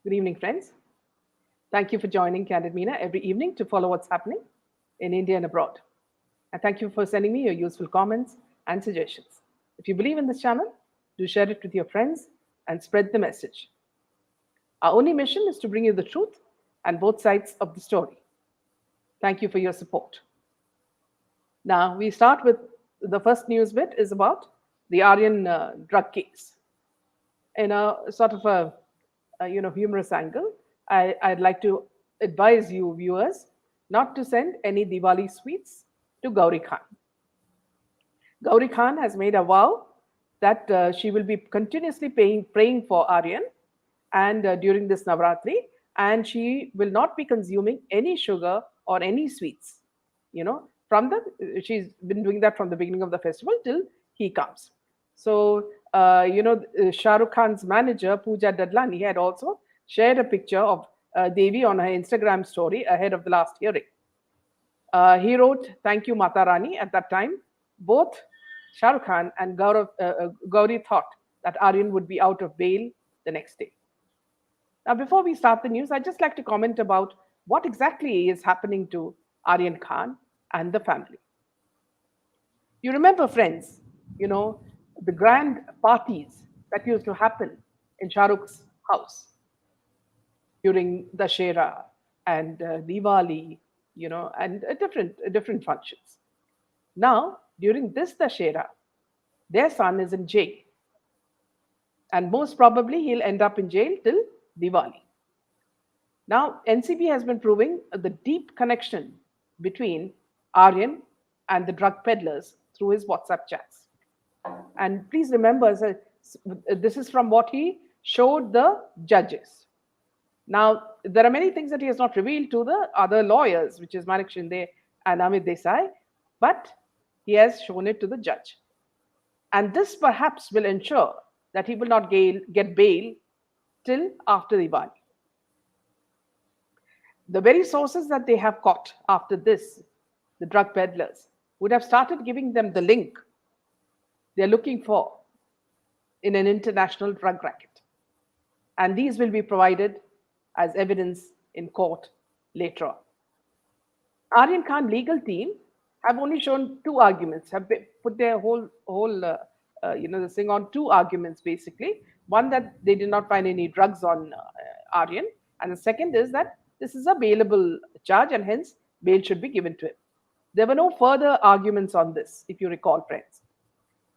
Good evening, friends. Thank you for joining Candid Meena every evening to follow what's happening in India and abroad. And thank you for sending me your useful comments and suggestions. If you believe in this channel, do share it with your friends and spread the message. Our only mission is to bring you the truth and both sides of the story. Thank you for your support. Now, we start with the first news bit is about the Aryan drug case. In a sort of a humorous angle, I'd like to advise you viewers not to send any Diwali sweets to Gauri Khan. Gauri Khan has made a vow that she will be continuously praying for Aryan and during this Navratri, and she will not be consuming any sugar or any sweets. She's been doing that from the beginning of the festival till he comes. So, Shah Rukh Khan's manager, Pooja Dadlani, had also shared a picture of Devi on her Instagram story ahead of the last hearing. He wrote, "Thank you, Mata Rani." At that time, both Shah Rukh Khan and Gauri thought that Aryan would be out of bail the next day. Now, before we start the news, I'd just like to comment about what exactly is happening to Aryan Khan and the family. You remember, friends, the grand parties that used to happen in Shah Rukh's house during Dashera and Diwali, and different functions. Now, during this Dashera, their son is in jail. And most probably he'll end up in jail till Diwali. Now, NCB has been proving the deep connection between Aryan and the drug peddlers through his WhatsApp chats. And please remember, this is from what he showed the judges. Now, there are many things that he has not revealed to the other lawyers, which is Manik Shinde and Amit Desai, but he has shown it to the judge. And this perhaps will ensure that he will not get bail till after Diwali. The very sources that they have caught after this, the drug peddlers, would have started giving them the link they're looking for in an international drug racket. And these will be provided as evidence in court later on. Aryan Khan legal team have only shown two arguments, have put their whole this thing on two arguments basically. One, that they did not find any drugs on Aryan, and the second is that this is a bailable charge and hence bail should be given to him. There were no further arguments on this, if you recall, friends.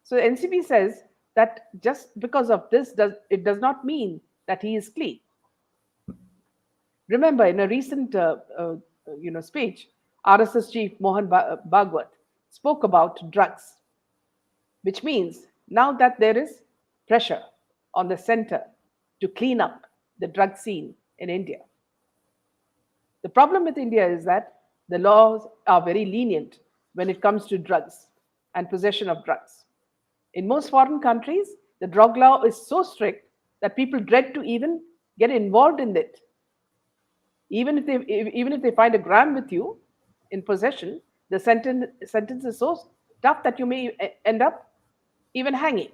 So NCB says that just because of this, it does not mean that he is clean. Remember, in a recent speech, RSS chief Mohan Bhagwat spoke about drugs, which means now that there is pressure on the center to clean up the drug scene in India. The problem with India is that the laws are very lenient when it comes to drugs and possession of drugs. In most foreign countries, the drug law is so strict that people dread to even get involved in it. Even if they find a gram with you in possession, the sentence is so tough that you may end up even hanging.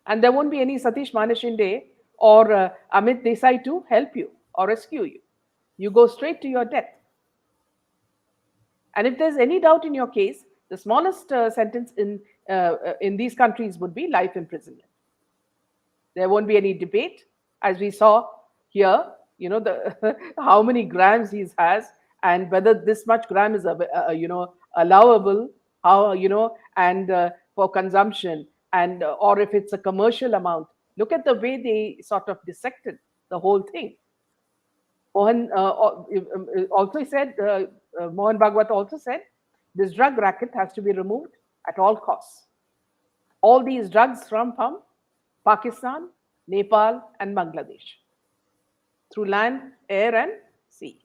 And there won't be any Satish Manishinde or Amit Desai to help you or rescue you. You go straight to your death. And if there's any doubt in your case, the smallest sentence in these countries would be life imprisonment. There won't be any debate, as we saw here. How many grams he has and whether this much gram is allowable, and for consumption, and or if it's a commercial amount. Look at the way they sort of dissected the whole thing. Mohan Mohan Bhagwat also said this drug racket has to be removed at all costs. All these drugs from Pakistan, Nepal, and Bangladesh, through land, air, and sea.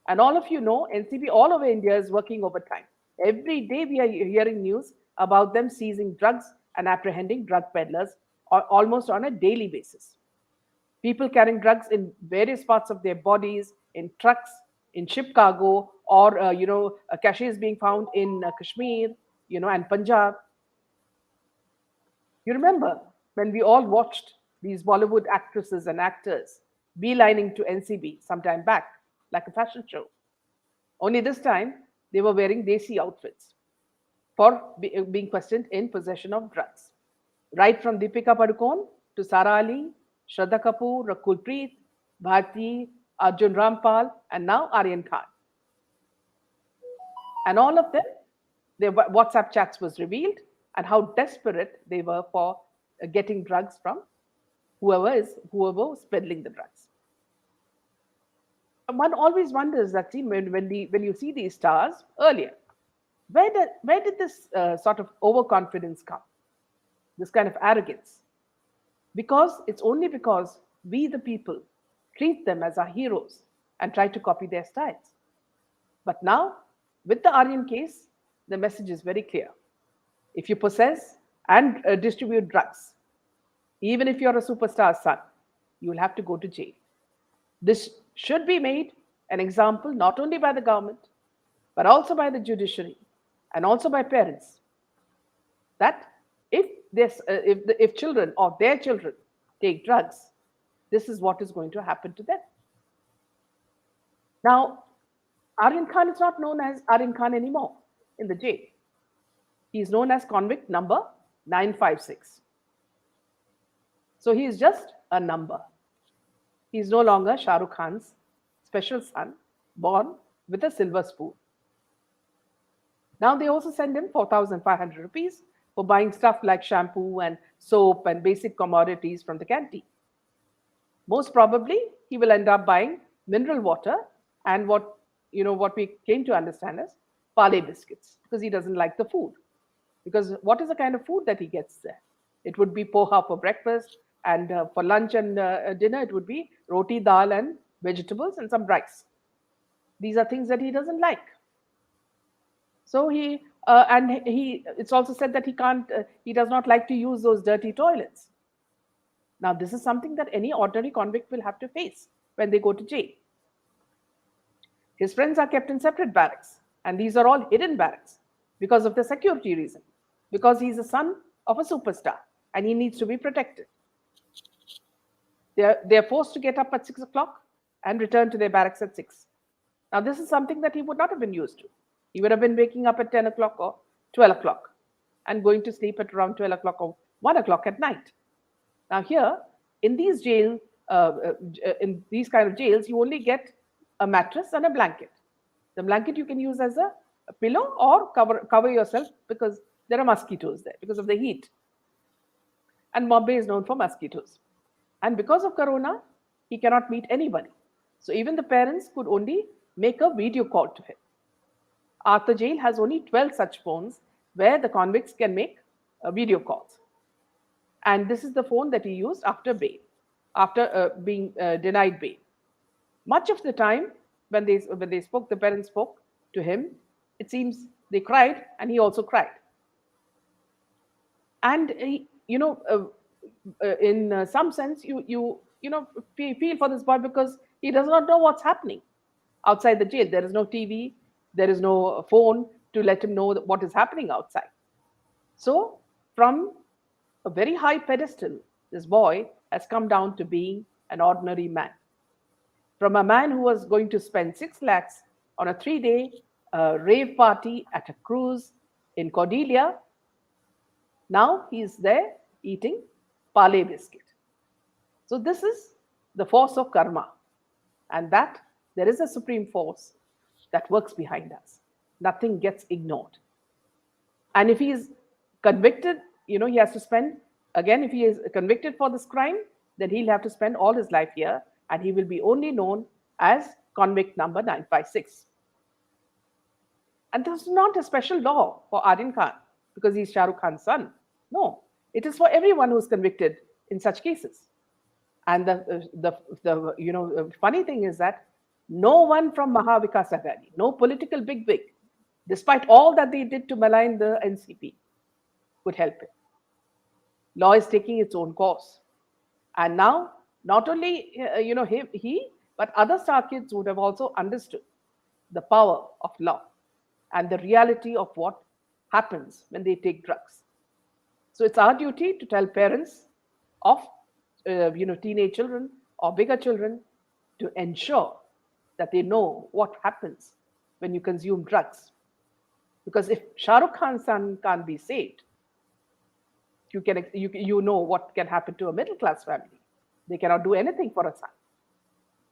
And all of you know, NCB all over India is working overtime. Every day we are hearing news about them seizing drugs and apprehending drug peddlers almost on a daily basis. People carrying drugs in various parts of their bodies, in trucks, in ship cargo, or caches being found in Kashmir, and Punjab. You remember when we all watched these Bollywood actresses and actors beelining to NCB sometime back, like a fashion show. Only this time, they were wearing desi outfits for being questioned in possession of drugs. Right from Deepika Padukone to Sara Ali, Shraddha Kapoor, Rakul Preet, Bharti, Arjun Rampal, and now Aryan Khan. And all of them, their WhatsApp chats was revealed and how desperate they were for getting drugs from whoever was peddling the drugs. One always wonders that, see, when you see these stars earlier, where did this sort of overconfidence come? This kind of arrogance? Because it's only because we, the people, treat them as our heroes and try to copy their styles. But now, with the Aryan case, the message is very clear. If you possess and distribute drugs, even if you're a superstar's son, you will have to go to jail. This should be made an example not only by the government, but also by the judiciary and also by parents, that if children or their children take drugs, this is what is going to happen to them. Now, Aryan Khan is not known as Aryan Khan anymore in the jail. He is known as convict number 956. So he is just a number. He is no longer Shah Rukh Khan's special son, born with a silver spoon. Now they also send him 4,500 rupees for buying stuff like shampoo and soap and basic commodities from the canteen. Most probably, he will end up buying mineral water and what we came to understand as Parle biscuits, because he doesn't like the food. Because what is the kind of food that he gets there? It would be poha for breakfast, and for lunch and dinner, it would be roti, dal, and vegetables and some rice. These are things that he doesn't like. So it's also said that he does not like to use those dirty toilets. Now, this is something that any ordinary convict will have to face when they go to jail. His friends are kept in separate barracks, and these are all hidden barracks because of the security reason, because he's the son of a superstar and he needs to be protected. They're forced to get up at 6 o'clock and return to their barracks at 6. Now, this is something that he would not have been used to. He would have been waking up at 10 o'clock or 12 o'clock and going to sleep at around 12 o'clock or 1 o'clock at night. Now, here in these in these kind of jails, you only get a mattress and a blanket. The blanket you can use as a pillow or cover yourself, because there are mosquitoes there because of the heat. And Bombay is known for mosquitoes. And because of Corona, he cannot meet anybody. So even the parents could only make a video call to him. Arthur Jail has only 12 such phones where the convicts can make video calls. And this is the phone that he used after bail, after being denied bail. Much of the time, when the parents spoke to him, it seems they cried, and he also cried. And in some sense, you feel for this boy, because he does not know what's happening outside the jail. There is no TV, there is no phone to let him know what is happening outside. So, from a very high pedestal, this boy has come down to being an ordinary man. From a man who was going to spend 6 lakhs on a 3-day rave party at a cruise in Cordelia, now he's there eating Parle biscuit. So this is the force of karma, and that there is a supreme force that works behind us. Nothing gets ignored. And if he is convicted, he has to spend, again, if he is convicted for this crime, then he'll have to spend all his life here, and he will be only known as convict number 956. And this is not a special law for Aryan Khan because he's Shah Rukh Khan's son. No, it is for everyone who's convicted in such cases. And the funny thing is that no one from Maha Vikas Aghadi, no political bigwig, despite all that they did to malign the NCP, could help him. Law is taking its own course. And now, not only he, but other star kids would have also understood the power of law and the reality of what happens when they take drugs. So it's our duty to tell parents of teenage children or bigger children to ensure that they know what happens when you consume drugs. Because if Shah Rukh Khan's son can't be saved, you know what can happen to a middle class family. They cannot do anything for a son.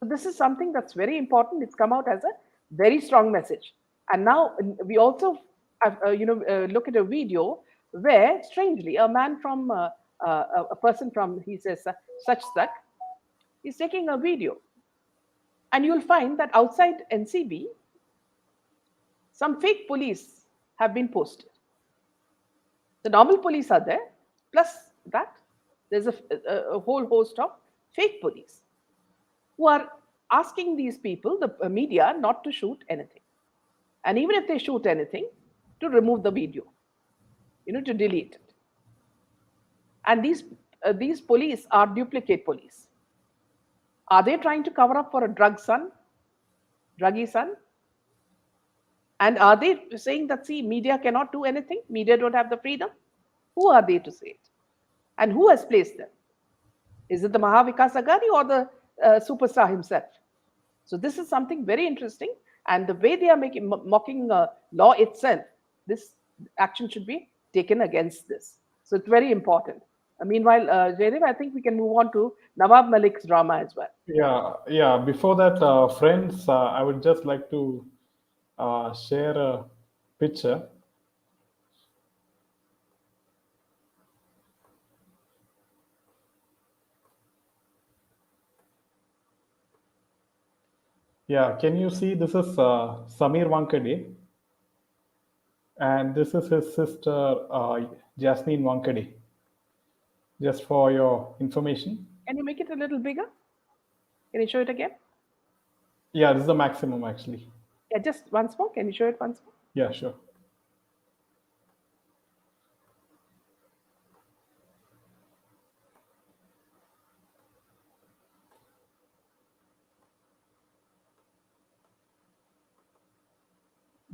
So this is something that's very important. It's come out as a very strong message. And now we also look at a video where, strangely, a man from a person from, he says, such, is taking a video. And you'll find that outside NCB, some fake police have been posted. The normal police are there, plus that there's a whole host of fake police who are asking these people, the media, not to shoot anything. And even if they shoot anything, to remove the video, to delete it. And these police are duplicate police. Are they trying to cover up for a druggy son? And are they saying that, see, media cannot do anything? Media don't have the freedom? Who are they to say it? And who has placed them? Is it the Mahavikas Aghadi or the superstar himself? So this is something very interesting. And the way they are mocking law itself, this action should be taken against this. So it's very important. Meanwhile, Jaydev, I think we can move on to Nawab Malik's drama as well. Yeah. Before that, friends, I would just like to share a picture. Yeah, can you see? This is Samir Wankade, and this is his sister, Jasmine Wankade. Just for your information. Can you make it a little bigger? Can you show it again? Yeah, this is the maximum actually. Yeah, just once more. Can you show it once more? Yeah, sure.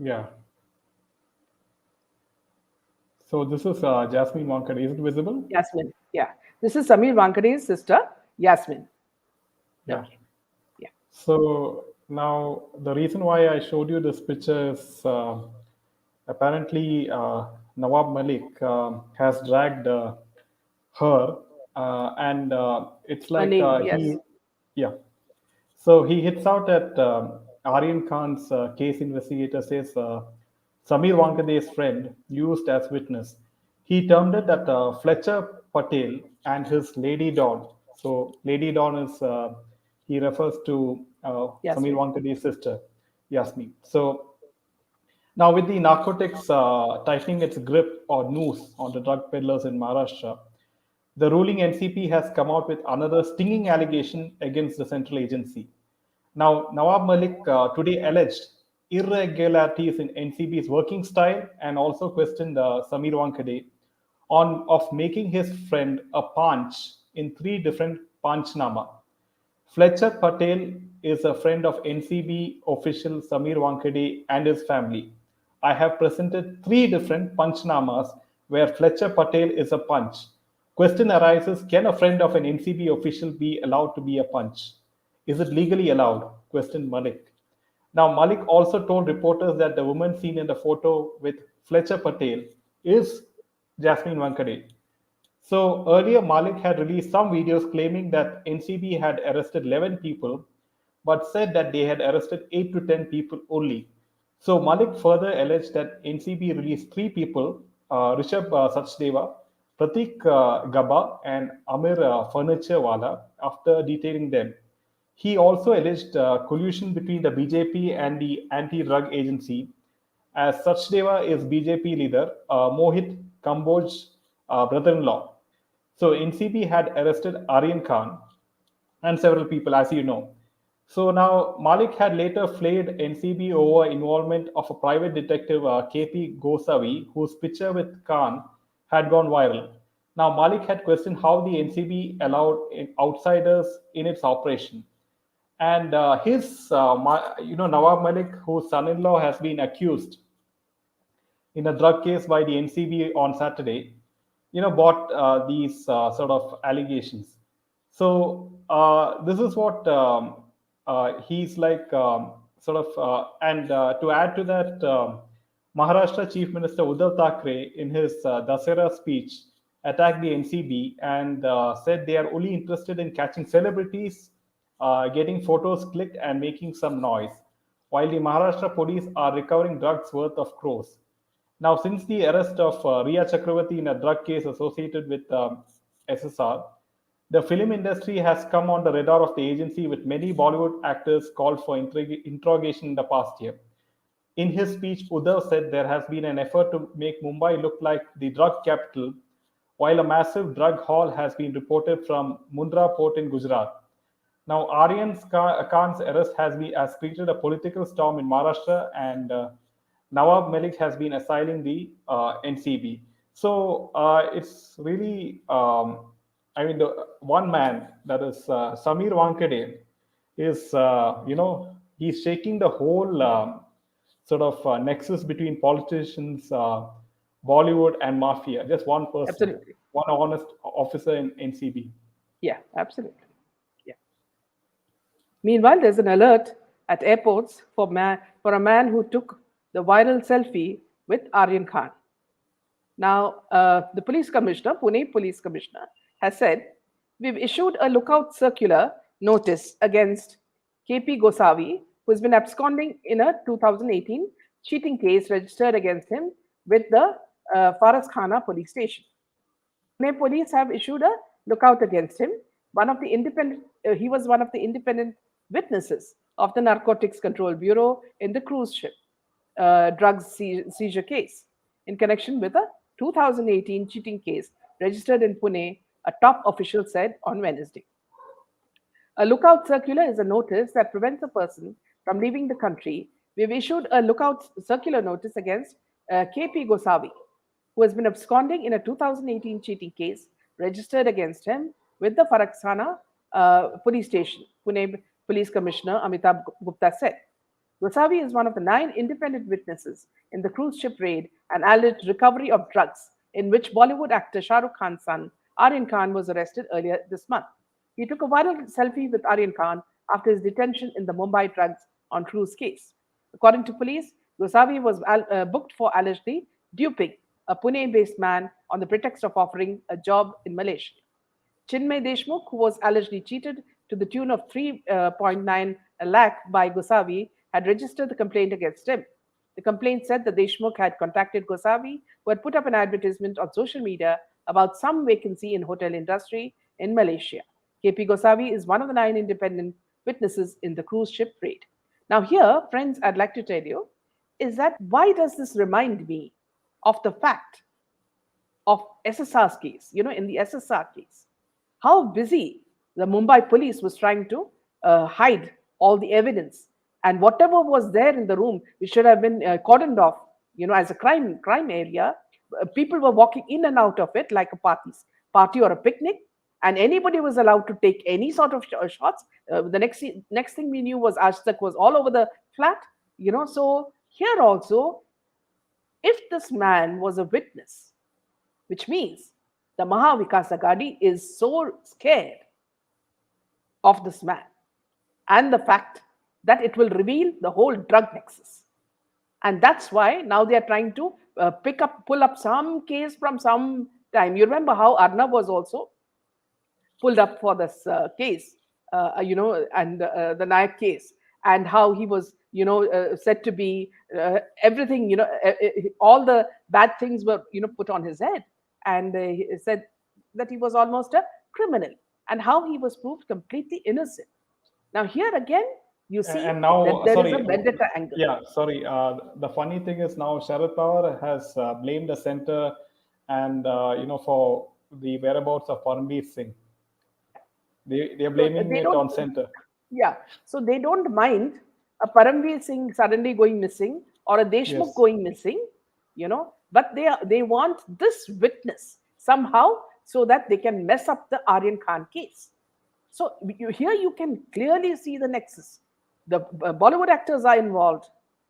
Yeah. So this is Jasmine Wankade. Is it visible? Yasmin. Yeah. This is Samir Wankade's sister, Yasmin. Yeah. Okay. Yeah. So now the reason why I showed you this picture is apparently Nawab Malik has dragged her, and it's like Yes. yeah. So he hits out at Aryan Khan's case investigator says Samir Wankade's friend used as witness. He termed it that Fletcher Patel and his Lady Dawn. So Lady Dawn is he refers to Samir Yasmin. Wankade's sister, Yasmin. So now with the narcotics tightening its grip or noose on the drug peddlers in Maharashtra, the ruling NCP has come out with another stinging allegation against the central agency. Now, Nawab Malik today alleged irregularities in NCB's working style and also questioned Samir Wankade of making his friend a panch in 3 different panchnama. Fletcher Patel is a friend of NCB official Samir Wankade and his family. I have presented 3 different panchnamas where Fletcher Patel is a punch. Question arises, can a friend of an NCB official be allowed to be a punch? Is it legally allowed? Questioned Malik. Now, Malik also told reporters that the woman seen in the photo with Fletcher Patel is Jasmine Wankade. So earlier, Malik had released some videos claiming that NCB had arrested 11 people, but said that they had arrested 8 to 10 people only. So Malik further alleged that NCB released 3 people, Rishabh Sachdeva, Pratik Gaba, and Amir Furniturewala, after detaining them. He also alleged collusion between the BJP and the anti-drug agency, as Sachdeva is BJP leader Mohit Kamboj's brother-in-law. So NCB had arrested Aryan Khan and several people, as you know. So now Malik had later flayed NCB over involvement of a private detective, KP Gosavi, whose picture with Khan had gone viral. Now Malik had questioned how the NCB allowed outsiders in its operation. And Nawab Malik, whose son-in-law has been accused in a drug case by the NCB on Saturday, bought these sort of allegations. So this is what he's like, sort of, and to add to that, Maharashtra Chief Minister Uddhav Thackeray, in his Dasera speech, attacked the NCB and said they are only interested in catching celebrities, getting photos clicked, and making some noise, while the Maharashtra police are recovering drugs worth of crores. Now, since the arrest of Riya Chakravarti in a drug case associated with SSR, the film industry has come on the radar of the agency, with many Bollywood actors called for interrogation in the past year. In his speech, Uddhav said there has been an effort to make Mumbai look like the drug capital, while a massive drug haul has been reported from Mundra port in Gujarat. Now, Aryan Khan's arrest has created a political storm in Maharashtra, and Nawab Malik has been assailing the NCB. So it's really, I mean, the one man, that is Samir Wankade, is, he's shaking the whole sort of nexus between politicians, Bollywood, and mafia. Just one person, Absolutely. one honest officer in NCB. Yeah, absolutely. Yeah. Meanwhile, there's an alert at airports for a man who took the viral selfie with Aryan Khan. Now, the police commissioner, Pune police commissioner, has said, we've issued a lookout circular notice against KP Gosavi, who has been absconding in a 2018 cheating case registered against him with the Faras Khana police station. Pune police have issued a lookout against him. He was one of the independent witnesses of the Narcotics Control Bureau in the cruise ship seizure case in connection with a 2018 cheating case registered in Pune, a top official said on Wednesday. A lookout circular is a notice that prevents a person from leaving the country. We've issued a lookout circular notice against KP Gosavi, who has been absconding in a 2018 cheating case registered against him with the Faraksana police station, Pune Police Commissioner Amitabh Gupta said. Gosavi is one of the 9 independent witnesses in the cruise ship raid and alleged recovery of drugs, in which Bollywood actor Shah Rukh Khan's son, Aryan Khan, was arrested earlier this month. He took a viral selfie with Aryan Khan after his detention in the Mumbai drugs on cruise case. According to police, Gosavi was booked for allegedly duping a Pune based man on the pretext of offering a job in Malaysia. Chinmay Deshmukh, who was allegedly cheated to the tune of 3.9 lakh by Gosavi, had registered the complaint against him. The complaint said that Deshmukh had contacted Gosavi, who had put up an advertisement on social media about some vacancy in hotel industry in Malaysia. KP Gosavi is one of the 9 independent witnesses in the cruise ship raid. Now, here, friends, I'd like to tell you is that why does this remind me of the fact of SSR's case? In the SSR case, how busy the Mumbai police was trying to hide all the evidence, and whatever was there in the room, which should have been cordoned off, as a crime area. People were walking in and out of it like a party or a picnic, and anybody was allowed to take any sort of shots. The next thing we knew was Ashtak was all over the flat. So here also, if this man was a witness, which means the Mahavikas Agadi is so scared of this man and the fact that it will reveal the whole drug nexus. And that's why now they are trying to pull up some case from some time. You remember how Arnav was also pulled up for this case, and the Nayak case, and how he was, said to be everything, all the bad things were, put on his head. And he said that he was almost a criminal, and how he was proved completely innocent. Now, here again, you see And that now, there is sorry, a vendetta angle. yeah, sorry. The funny thing is now Sharad Pawar has blamed the center, and for the whereabouts of Paramveer Singh. They're So blaming they it don't, on center. yeah. So they don't mind a Paramveer Singh suddenly going missing or a Deshmukh Yes. going missing, but they want this witness somehow so that they can mess up the Aryan Khan case. So here you can clearly see the nexus. The Bollywood actors are involved,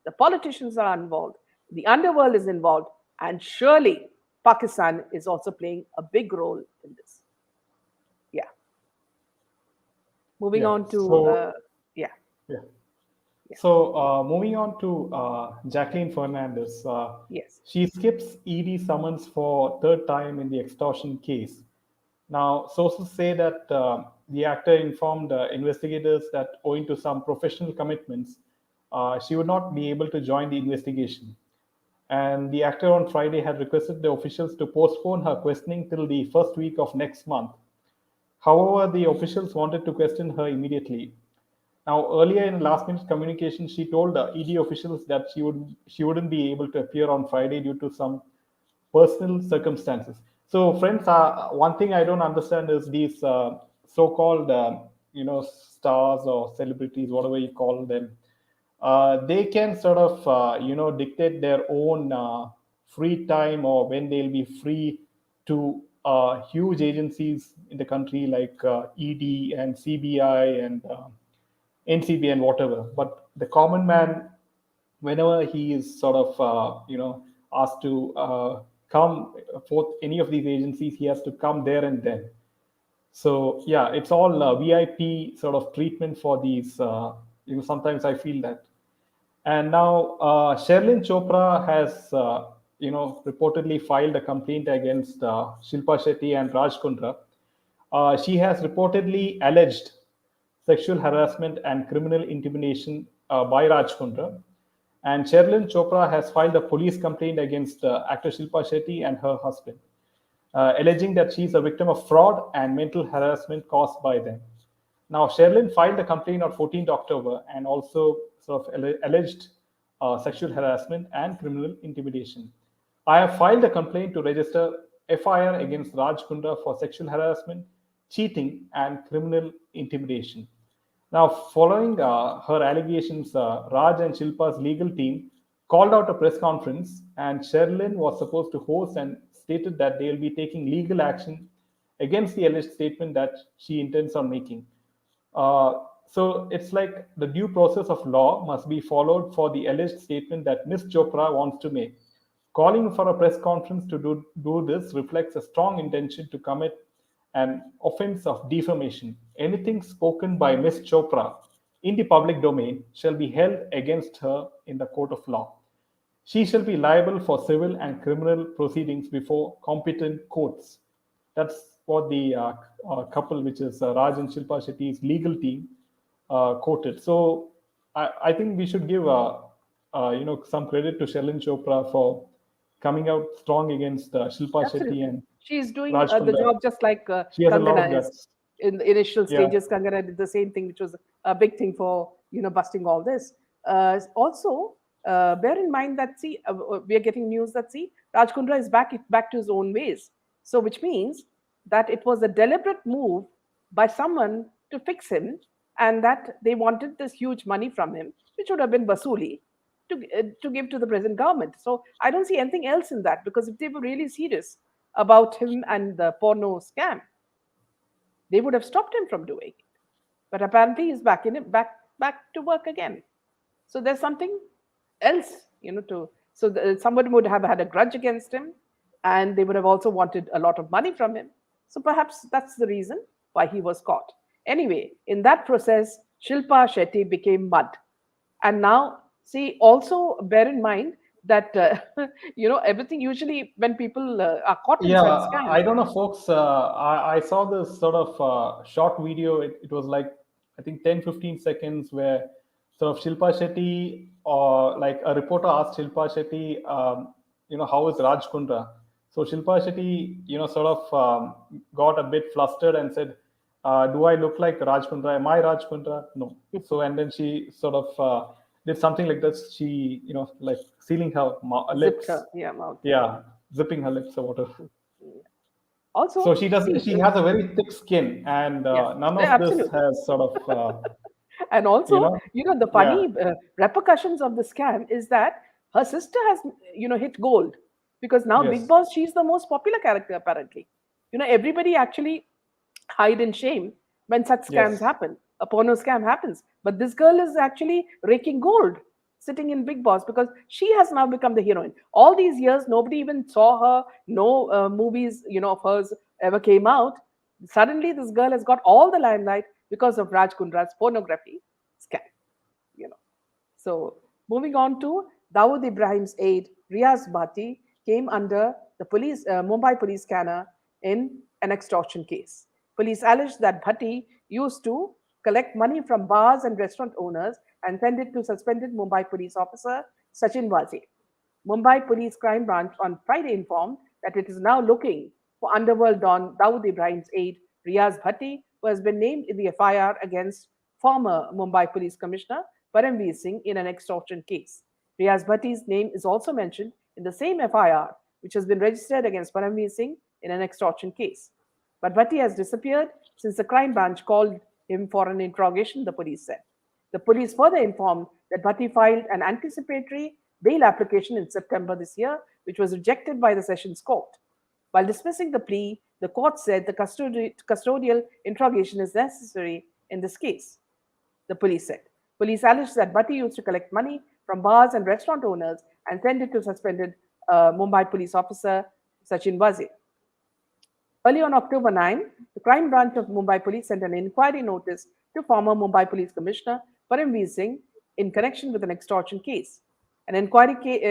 the politicians are involved, the underworld is involved, and surely Pakistan is also playing a big role in this. Yeah. Moving Yeah. on to, So yeah, yeah. yeah, So moving on to Jacqueline Fernandez, yes. she skips ED summons for third time in the extortion case. Now, sources say that the actor informed investigators that owing to some professional commitments, she would not be able to join the investigation. And the actor on Friday had requested the officials to postpone her questioning till the first week of next month. However, the officials wanted to question her immediately. Now, earlier in last-minute communication, she told ED officials that she wouldn't be able to appear on Friday due to some personal circumstances. So, friends, one thing I don't understand is these so-called stars or celebrities, whatever you call them. They can sort of dictate their own free time or when they'll be free to huge agencies in the country like ED and CBI and NCB and whatever. But the common man, whenever he is sort of asked to come for any of these agencies, he has to come there and then. So yeah, it's all VIP sort of treatment for these. Sometimes I feel that. And now Sherlyn Chopra has, reportedly filed a complaint against Shilpa Shetty and Raj Kundra. She has reportedly alleged sexual harassment and criminal intimidation by Raj Kundra. And Sherlyn Chopra has filed a police complaint against actor Shilpa Shetty and her husband, alleging that she is a victim of fraud and mental harassment caused by them. Now, Sherlyn filed a complaint on 14th October and also sort of alleged sexual harassment and criminal intimidation. I have filed a complaint to register FIR against Raj Kundra for sexual harassment, cheating, and criminal intimidation. Now, following her allegations, Raj and Shilpa's legal team called out a press conference, and Sherlyn was supposed to host and stated that they will be taking legal action against the alleged statement that she intends on making. So it's like the due process of law must be followed for the alleged statement that Ms. Chopra wants to make. Calling for a press conference to do this reflects a strong intention to commit an offense of defamation. Anything spoken by Ms. Chopra in the public domain shall be held against her in the court of law. She shall be liable for civil and criminal proceedings before competent courts. That's what the couple, which is Raj and Shilpa Shetty's legal team, quoted. So I think we should give some credit to Sherlyn Chopra for coming out strong against Shilpa Shetty Absolutely. and She's doing Raj the Kundra. job just like She has a lot of Kangana is. guts. In the initial Yeah. stages, Kangana did the same thing, which was a big thing for, busting all this. Also, bear in mind that, see, we are getting news that, see, Raj Kundra is back to his own ways. So, which means that it was a deliberate move by someone to fix him, and that they wanted this huge money from him, which would have been basuli, to give to the present government. So I don't see anything else in that, because if they were really serious about him and the porno scam, they would have stopped him from doing it. But apparently he's back to work again. So there's something else, to so somebody would have had a grudge against him, and they would have also wanted a lot of money from him. So perhaps that's the reason why he was caught. Anyway, in that process, Shilpa Shetty became mud. And now, see, also bear in mind that everything, usually when people are caught in such Yeah, scams. I don't know, folks. I saw this sort of short video. It was like, I think, 10-15 seconds where sort of Shilpa Shetty, or like a reporter asked Shilpa Shetty, how is Raj Kundra? So Shilpa Shetty, sort of got a bit flustered and said, do I look like Raj Kundra? Am I Raj Kundra? No. So, and then she sort of did something like this. She, like sealing her Zipped lips. her, yeah, mouth, yeah. Yeah, zipping her lips or whatever. So Also, she does. see, She has a very thick skin, and yeah, none yeah, of this absolutely. has sort of, And you also, know, the yeah, funny repercussions of the scam is that her sister has, hit gold, because now Big yes, Boss, she's the most popular character apparently. Everybody actually hide in shame when such scams yes, happen. A porno scam happens, but this girl is actually raking gold, sitting in Big Boss, because she has now become the heroine. All these years, nobody even saw her. No movies, of hers ever came out. Suddenly, this girl has got all the limelight because of Raj Kundra's pornography scam. You know. So, moving on to Dawood Ibrahim's aide, Riaz Bhatti, came under the Mumbai police scanner in an extortion case. Police alleged that Bhatti used to collect money from bars and restaurant owners and send it to suspended Mumbai police officer Sachin Waze. Mumbai Police Crime Branch on Friday informed that it is now looking for underworld don Dawood Ibrahim's aide, Riaz Bhatti, who has been named in the FIR against former Mumbai Police Commissioner Paramveer Singh in an extortion case. Riaz Bhatti's name is also mentioned in the same FIR, which has been registered against Paramveer Singh in an extortion case. But Bhatti has disappeared since the crime branch called him for an interrogation, the police said. The police further informed that Bhatti filed an anticipatory bail application in September this year, which was rejected by the Sessions Court. While dismissing the plea, the court said the custodial interrogation is necessary in this case, the police said. Police alleged that Bhatti used to collect money from bars and restaurant owners and send it to suspended Mumbai police officer Sachin Waze. Early on October 9, the crime branch of Mumbai Police sent an inquiry notice to former Mumbai Police Commissioner Paramveer Singh in connection with an extortion case. An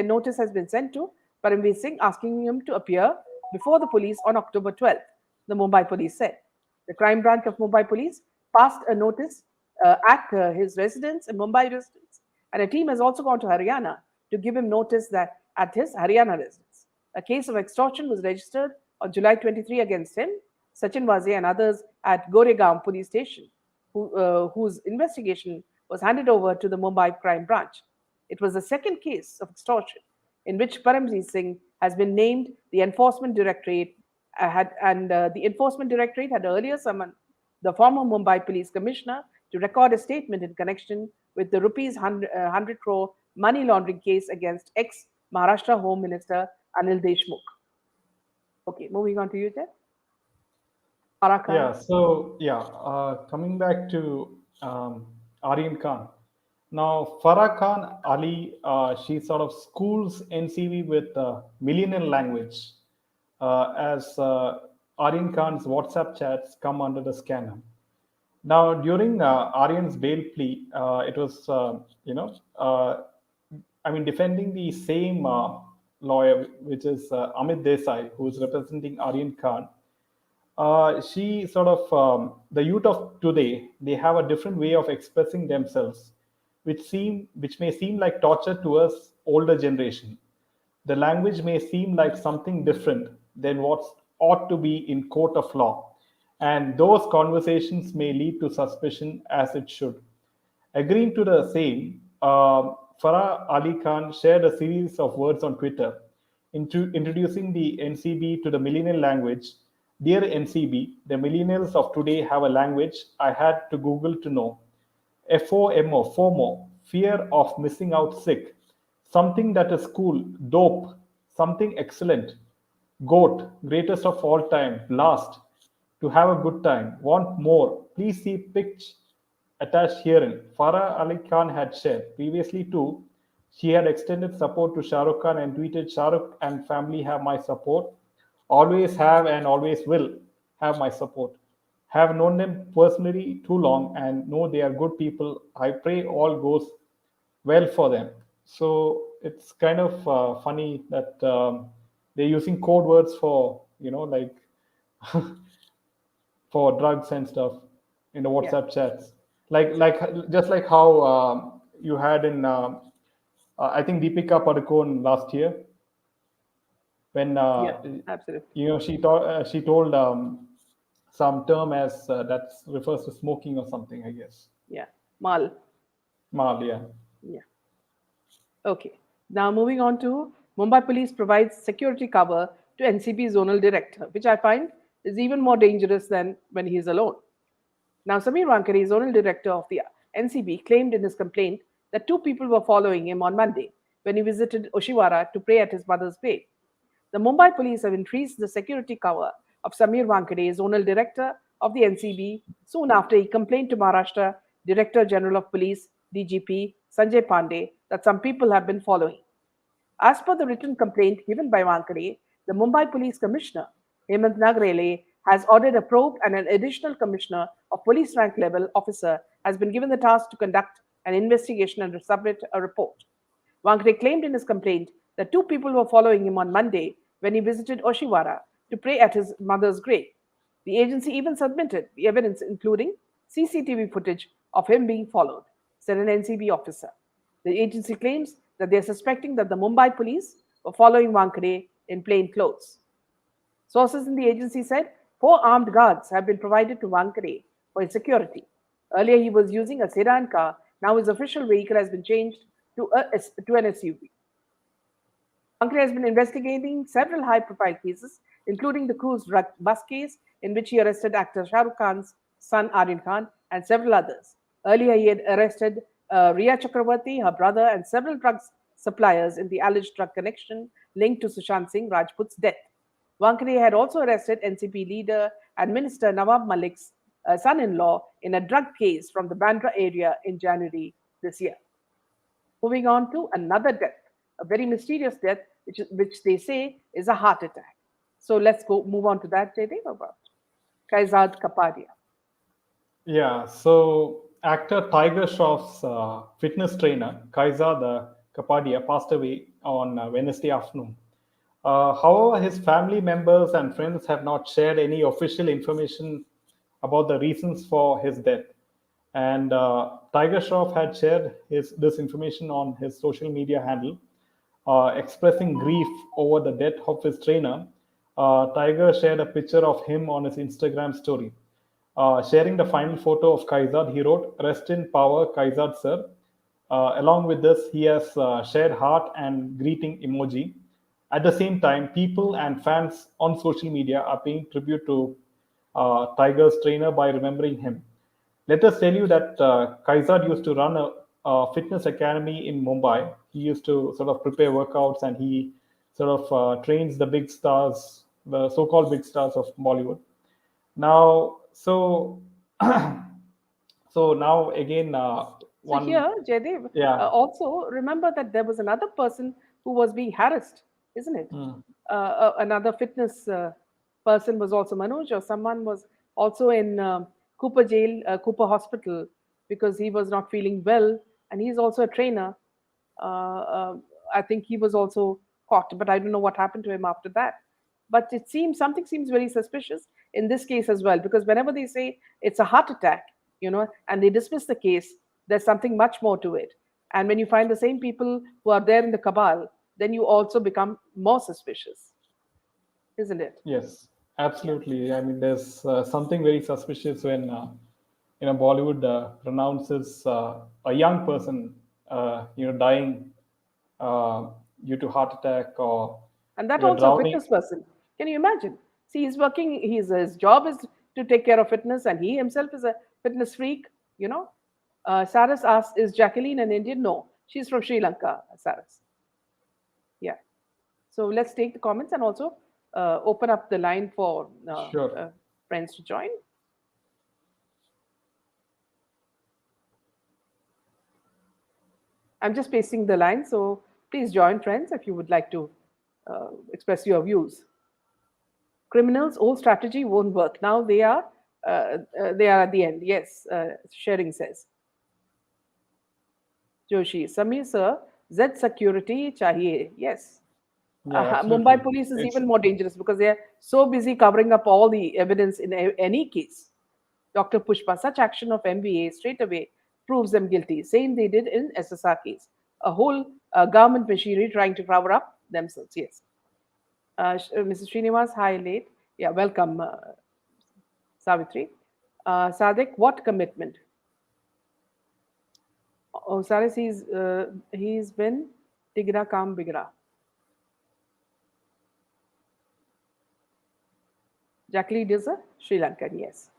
notice has been sent to Paramveer Singh asking him to appear before the police on October 12th, the Mumbai Police said. The crime branch of Mumbai Police passed a notice at his residence in Mumbai residence, and a team has also gone to Haryana to give him notice that at his Haryana residence. A case of extortion was registered on July 23 against him, Sachin Waze, and others at Goregaon police station, whose investigation was handed over to the Mumbai crime branch. It was the second case of extortion in which Paramjit Singh has been named the Enforcement Directorate the Enforcement Directorate had earlier summoned the former Mumbai Police Commissioner to record a statement in connection with the rupees 100 crore money laundering case against ex Maharashtra Home Minister Anil Deshmukh. Okay, moving on to you, Jeff. Farah Khan. Yeah, so yeah, coming back to Aryan Khan. Now, Farah Khan Ali, she sort of schools NCV with millennial language as Aryan Khan's WhatsApp chats come under the scanner. Now, during Aryan's bail plea, it was, I mean, defending the same lawyer, which is Amit Desai, who is representing Aryan Khan. She sort of the youth of today, they have a different way of expressing themselves, which may seem like torture to us older generation. The language may seem like something different than what ought to be in court of law, and those conversations may lead to suspicion as it should. Agreeing to the same, Farah Ali Khan shared a series of words on Twitter introducing the NCB to the millennial language. Dear NCB, the millennials of today have a language I had to Google to know. FOMO, fear of missing out sick. Something that is cool, dope, something excellent. GOAT, greatest of all time, blast. To have a good time, want more. Please see pitch attached herein. Farah Ali Khan had shared. Previously too, she had extended support to Shah Rukh Khan and tweeted, Shah Rukh and family have my support. Always have and always will have my support. Have known them personally too long and know they are good people. I pray all goes well for them. So it's kind of funny that they're using code words for, like for drugs and stuff in the Yeah, WhatsApp chats. Like just like how you had in I think Deepika Padukone last year when yeah, absolutely. she told some term as that refers to smoking or something, I guess. Yeah, Mal. Mal, yeah. Yeah. Okay. Now moving on to Mumbai Police provides security cover to NCB zonal director, which I find is even more dangerous than when he is alone. Now, Samir Wankare, zonal director of the NCB, claimed in his complaint that two people were following him on Monday when he visited Oshiwara to pray at his mother's grave. The Mumbai police have increased the security cover of Samir Wankade, zonal director of the NCB, soon after he complained to Maharashtra Director General of Police DGP Sanjay Pandey that some people have been following. As per the written complaint given by Wankade, the Mumbai Police Commissioner Hemant Nagrele has ordered a probe, and an additional commissioner of police rank level officer has been given the task to conduct an investigation and submit a report. Wankhede claimed in his complaint that two people were following him on Monday when he visited Oshiwara to pray at his mother's grave. The agency even submitted the evidence, including CCTV footage of him being followed, said an NCB officer. The agency claims that they are suspecting that the Mumbai police were following Wankhede in plain clothes. Sources in the agency said 4 armed guards have been provided to Wankhede for his security. Earlier, he was using a sedan car. Now his official vehicle has been changed to an SUV. Wankhede has been investigating several high-profile cases, including the cruise drug bus case, in which he arrested actor Shah Rukh Khan's son Aryan Khan and several others. Earlier, he had arrested Riya Chakravarti, her brother, and several drug suppliers in the alleged drug connection linked to Sushant Singh Rajput's death. Wankhede had also arrested NCP leader and Minister Nawab Malik's son-in-law in a drug case from the Bandra area in January this year. Moving on to another death, a very mysterious death, which they say is a heart attack. So let's move on to that, Jaydev, about Kaizad Kapadia. Yeah, so actor Tiger Shroff's fitness trainer, Kaizad Kapadia, passed away on Wednesday afternoon. However, his family members and friends have not shared any official information about the reasons for his death. And Tiger Shroff had shared this information on his social media handle, expressing grief over the death of his trainer. Tiger shared a picture of him on his Instagram story. Sharing the final photo of Kaizad, he wrote, "Rest in power, Kaizad sir." Along with this, he has shared heart and greeting emoji. At the same time, people and fans on social media are paying tribute to Tiger's trainer by remembering him. Let us tell you that Kaizad used to run a fitness academy in Mumbai. He used to sort of prepare workouts, and he sort of trains the big stars, the so-called big stars of Bollywood. Now, so so now again, So one, here, Jaydev, yeah. also remember that there was another person who was being harassed, isn't it? Mm. Another fitness person was also Manoj, or someone was also in Cooper jail, Cooper hospital, because he was not feeling well, and he's also a trainer. I think he was also caught, but I don't know what happened to him after that. But it seems something seems very suspicious in this case as well, because whenever they say it's a heart attack, and they dismiss the case, there's something much more to it. And when you find the same people who are there in the cabal, then you also become more suspicious, isn't it? Yes, absolutely. I mean, there's something very suspicious when Bollywood pronounces a young person dying due to heart attack or And that also a drowning. fitness person. Can you imagine? See, he's working. His job is to take care of fitness, and he himself is a fitness freak. Saras asks, "Is Jacqueline an Indian?" No, she's from Sri Lanka. Saras. Yeah. So let's take the comments and also open up the line for Sure. friends to join. I'm just pasting the line, so please join, friends, if you would like to express your views. Criminals' old strategy won't work. Now they are at the end. Yes, sharing says. Joshi, Samir sir, Z security chahiye. Yes. Yeah, Mumbai absolutely. police is It's even more dangerous because they are so busy covering up all the evidence in any case. Dr. Pushpa, such action of MBA straight away proves them guilty. Same they did in SSR case. A whole government machinery trying to cover up themselves. Yes. Mrs. Srinivas, hi late. Yeah, welcome, Savitri. Sadek, what commitment? Oh, Saris, he's been Tigra Kam Bigra. Jacqueline is a Sri Lankan, yes.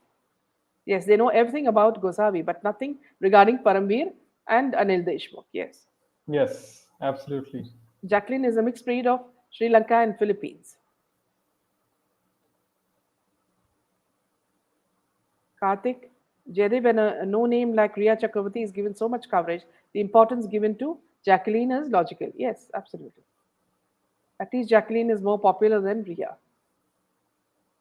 Yes, they know everything about Gosavi, but nothing regarding Parambir and Anil Deshmukh, yes. yes, absolutely. Jacqueline is a mixed breed of Sri Lanka and Philippines. Karthik, Jaydev, when a no name like Riya Chakravarti is given so much coverage, the importance given to Jacqueline is logical. Yes, absolutely. At least Jacqueline is more popular than Riya.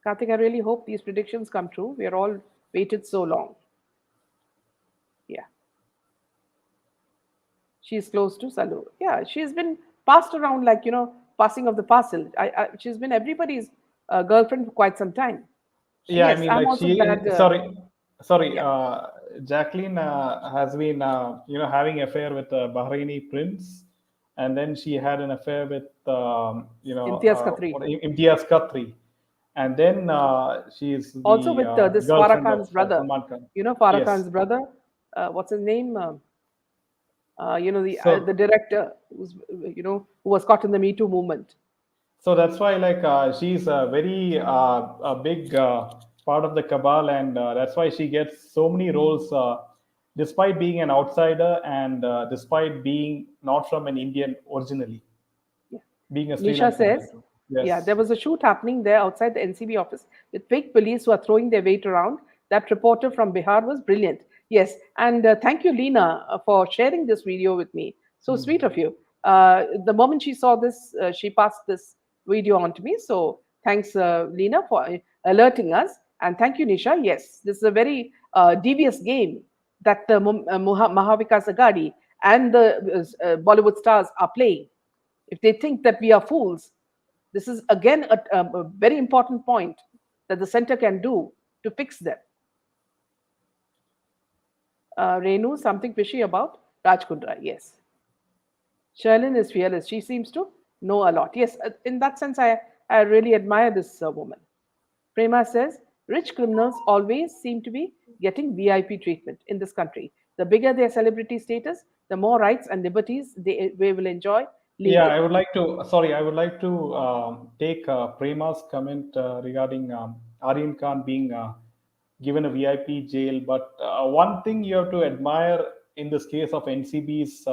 Karthik, I really hope these predictions come true. We are all waited so long. Yeah, she's close to Salu. Yeah, she's been passed around like, passing of the parcel. She's been everybody's girlfriend for quite some time. Yeah, I Yes, mean, I'm like also she, glad. sorry, Yeah, Jacqueline has been, having affair with a Bahraini prince, and then she had an affair with, Imtiaz Khatri. Imtiaz Khatri, and then she's Also the with this Farah girlfriend of Khan's brother. Salman Khan. Farah Yes. Khan's brother. What's his name? The So director who was caught in the Me Too movement. So that's why, like, she's a very a big part of the cabal, and that's why she gets so many roles, despite being an outsider and despite being not from an Indian originally, Yeah. being a Sri Nisha Lankan. says, yeah, there Yes. was a shoot happening there outside the NCB office with fake police who are throwing their weight around. That reporter from Bihar was brilliant. Yes, and thank you, Lena, for sharing this video with me. So sweet of you. The moment she saw this, she passed this video on to me. So thanks, Lena, for alerting us. And thank you, Nisha. Yes, this is a very devious game that the Mahavikas Agadi and the Bollywood stars are playing. If they think that we are fools, this is again a very important point that the center can do to fix them. Renu, something fishy about Rajkundra. Yes. Sherlyn is fearless. She seems to know a lot. Yes, in that sense, I really admire this woman. Prema says rich criminals always seem to be getting VIP treatment in this country. The bigger their celebrity status, the more rights and liberties they will enjoy Yeah, I legally. would like to. Sorry, I would like to take Prema's comment regarding Aryan Khan being given a VIP jail. But one thing you have to admire in this case of NCB's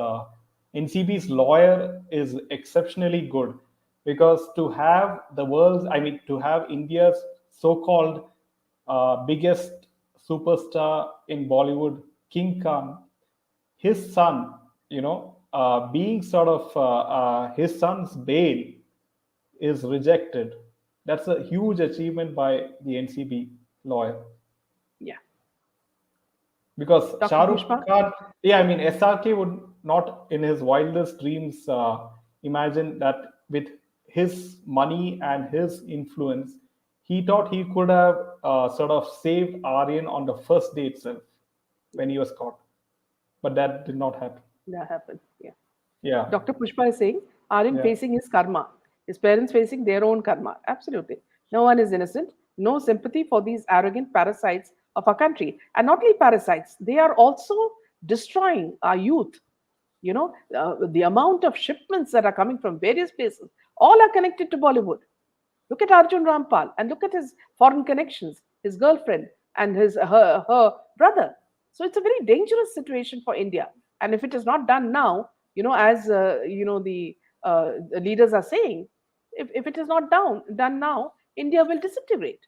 lawyer is exceptionally good, because to have the world's, I mean, to have India's so-called biggest superstar in Bollywood, King Khan, his son, being sort of his son's bail is rejected. That's a huge achievement by the NCB lawyer, Yeah. because Dr. Shah Rukh Pushpa? Khan, yeah, I mean, SRK would not in his wildest dreams imagine that with his money and his influence, he thought he could have sort of saved Aryan on the first day itself when he was caught. But that did not happen. That happened. Yeah. Yeah. Dr. Pushpa is saying, Aryan Yeah. facing his karma, his parents facing their own karma. Absolutely. No one is innocent. No sympathy for these arrogant parasites of our country. And not only parasites, they are also destroying our youth. The amount of shipments that are coming from various places, all are connected to Bollywood. Look at Arjun Rampal and look at his foreign connections, his girlfriend and her brother. So it's a very dangerous situation for India. And if it is not done now, as the leaders are saying, if it is not done now, India will disintegrate.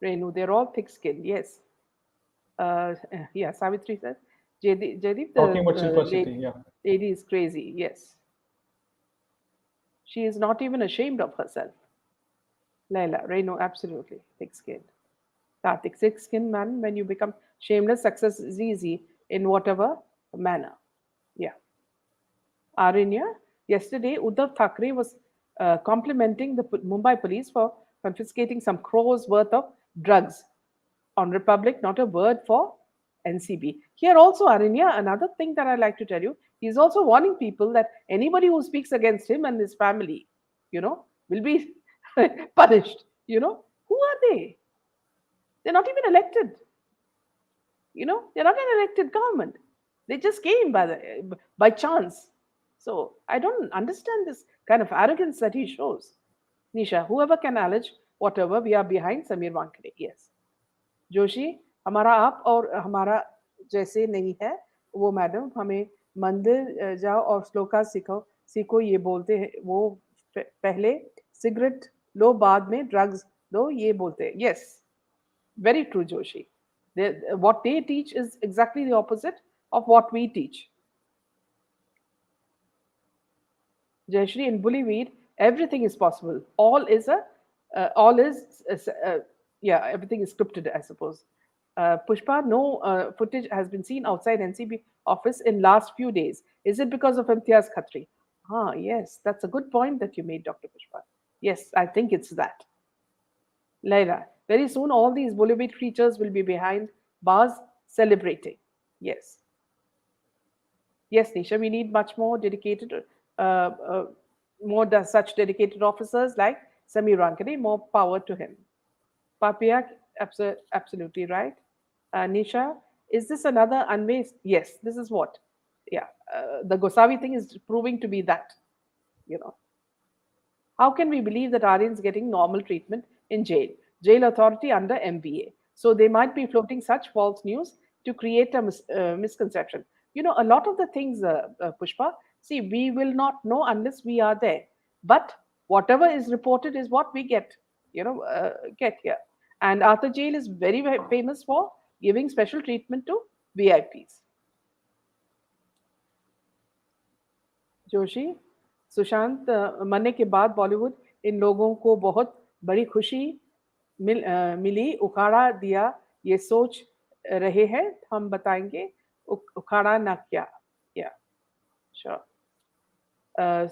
Renu, they're all thick-skinned. Yes. Yeah, Savitri says. Jaideep, Talking the about Shilpa Shetty, yeah. lady is crazy. Yes. She is not even ashamed of herself. Laila, Reno, absolutely. Thick skinned. Karthik, thick skinned man, when you become shameless, success is easy in whatever manner. Yeah. Arinya, yesterday Uddhav Thackeray was complimenting the Mumbai police for confiscating some crores worth of drugs on Republic, not a word for NCB. Here also, Arinya, another thing that I'd like to tell you, he's also warning people that anybody who speaks against him and his family, will be punished. Who are they? They're not even elected. They're not an elected government. They just came by chance. So I don't understand this kind of arrogance that he shows. Nisha, whoever can allege whatever, we are behind Samir Wankade. Yes. Joshi हमारा आप और हमारा जैसे नहीं है वो madam हमें मंदिर जाओ और श्लोका सीखो सीखो ये बोलते हैं वो पहले सिगरेट लो बाद में ड्रग्स लो ये बोलते हैं yes very true Joshi. What they teach is exactly the opposite of what we teach. Jayashri, in Bullyweed, Everything is possible. All is yeah, everything is scripted, I suppose. Pushpa, no footage has been seen outside NCB office in last few days. Is it because of Imtiaz Khatri? Ah, yes, that's a good point that you made, Dr. Pushpa. Yes, I think it's that. Laila, very soon all these Bollywood creatures will be behind bars celebrating. Yes. Yes, Nisha, we need much more dedicated, more such dedicated officers like Samir Rankade. More power to him. Papiak, absolutely right. Nisha, is this another Anvay? Yes, this is what. Yeah, the Gosavi thing is proving to be that. You know, how can we believe that Aryan's getting normal treatment in jail? Jail authority under MBA. So they might be floating such false news to create a misconception. A lot of the things, Pushpa, see, we will not know unless we are there. But whatever is reported is what we get here. And Arthur Jail is very, very famous for giving special treatment to VIPs. Joshi Sushant मरने के बाद बॉलीवुड इन लोगों को बहुत बड़ी खुशी मिली उखाड़ा दिया ये सोच रहे हैं हम बताएंगे उखाड़ा ना क्या या sure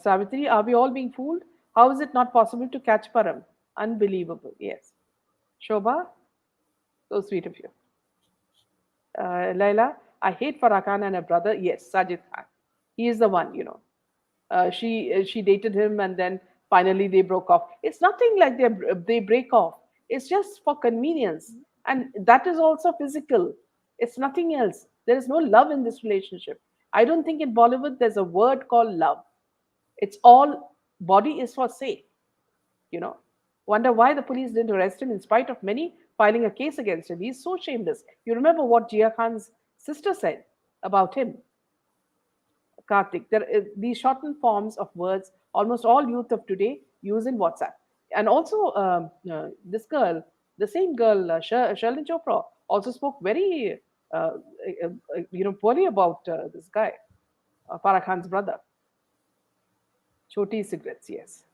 Savitri, are we all being fooled? How is it not possible to catch Param? Unbelievable. Yes. Shobha, so sweet of you. Laila, I hate Farah Khan and her brother. Yes, Sajid Khan. He is the one. She dated him and then finally they broke off. It's nothing like they break off. It's just for convenience, and that is also physical. It's nothing else. There is no love in this relationship. I don't think in Bollywood there's a word called love. It's all body is for sake. You know, wonder why the police didn't arrest him in spite of many filing a case against him. He's so shameless. You remember what Jia Khan's sister said about him? Karthik. These shortened forms of words almost all youth of today use in WhatsApp. And also, this girl, the same girl, Shalini Chopra, also spoke very, poorly about this guy, Farah Khan's brother. Choti cigarettes, yes.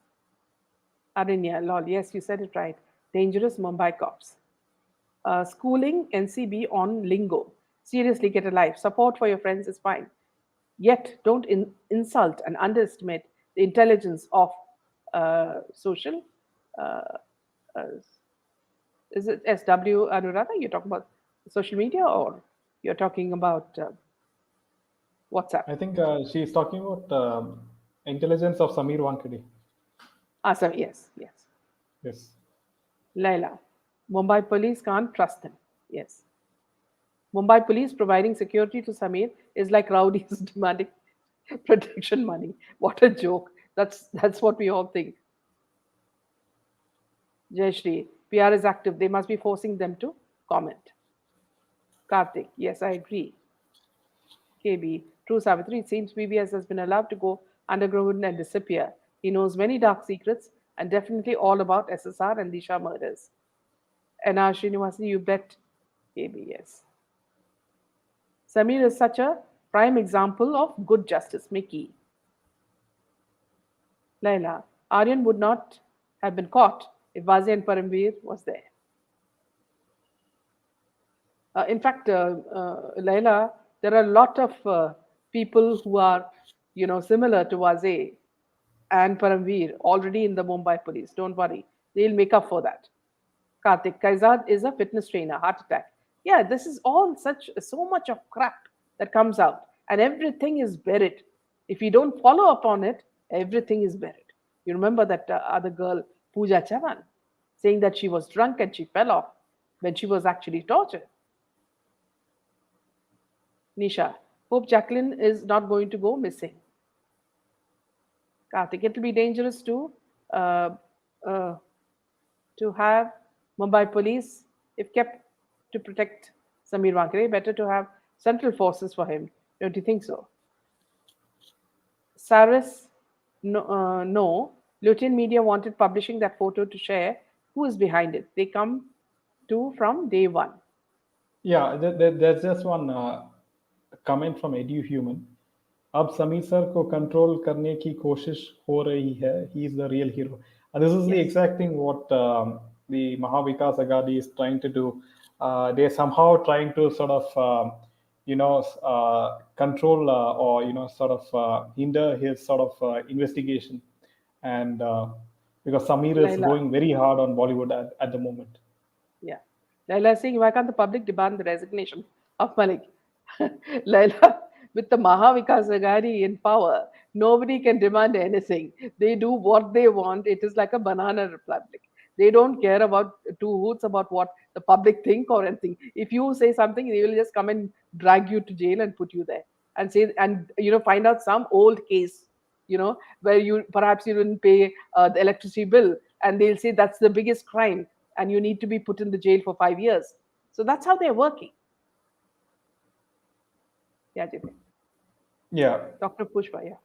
Arinya, lol, yes, you said it right. Dangerous Mumbai cops. Schooling NCB on lingo. Seriously, get a life. Support for your friends is fine. Yet, don't insult and underestimate the intelligence of social. Uh, uh, is it SW Anuradha? You're talking about social media or you're talking about WhatsApp? I think she's talking about intelligence of Samir Wankade. Ah, so yes, yes. Yes. Laila. Mumbai police can't trust them. Yes. Mumbai police providing security to Samir is like rowdies demanding protection money. What a joke. That's what we all think. Jayashri, PR is active. They must be forcing them to comment. Karthik, yes, I agree. KB, true Savitri, it seems BBS has been allowed to go underground and disappear. He knows many dark secrets and definitely all about SSR and Disha murders. NR Srinivasani, you bet KB, yes. Samir is such a prime example of good justice. Mickey. Laila, Aryan would not have been caught if Vazi and Paramveer was there. In fact, Laila, there are a lot of people who are, similar to Vaze and Paramveer already in the Mumbai police. Don't worry, they'll make up for that. Karthik, Kaizad is a fitness trainer, heart attack. Yeah, this is all so much of crap that comes out, and everything is buried. If you don't follow up on it, everything is buried. You remember that other girl, Pooja Chavan, saying that she was drunk and she fell off when she was actually tortured. Nisha, hope Jacqueline is not going to go missing. Karthik, it will be dangerous uh, uh, to have Mumbai police, if kept to protect Samir Wankare, better to have central forces for him. Don't you think so? Saris, no, no. Lutein Media wanted publishing that photo to share who is behind it. They come to from day one. Yeah, there's just one comment from EduHuman. अब Sameer sir को control करने की कोशिश हो रही है. He is the real hero. This is the Yes. exact thing what the Mahavikas Agadi is trying to do. They're somehow trying to sort of control or sort of hinder his sort of investigation, and because Samir is Laila. going very hard on Bollywood at the moment. Yeah. Laila is saying, why can't the public demand the resignation of Malik? Laila, with the Mahavikas Agadi in power, nobody can demand anything. They do what they want. It is like a banana republic. They don't care about two hoots about what the public think or anything. If you say something, they will just come and drag you to jail and put you there and say, and find out some old case, where you perhaps you didn't pay the electricity bill, and they'll say that's the biggest crime and you need to be put in the jail for 5 years. So that's how they're working. Yeah, Jitin. Yeah, Dr. Pushpa, yeah.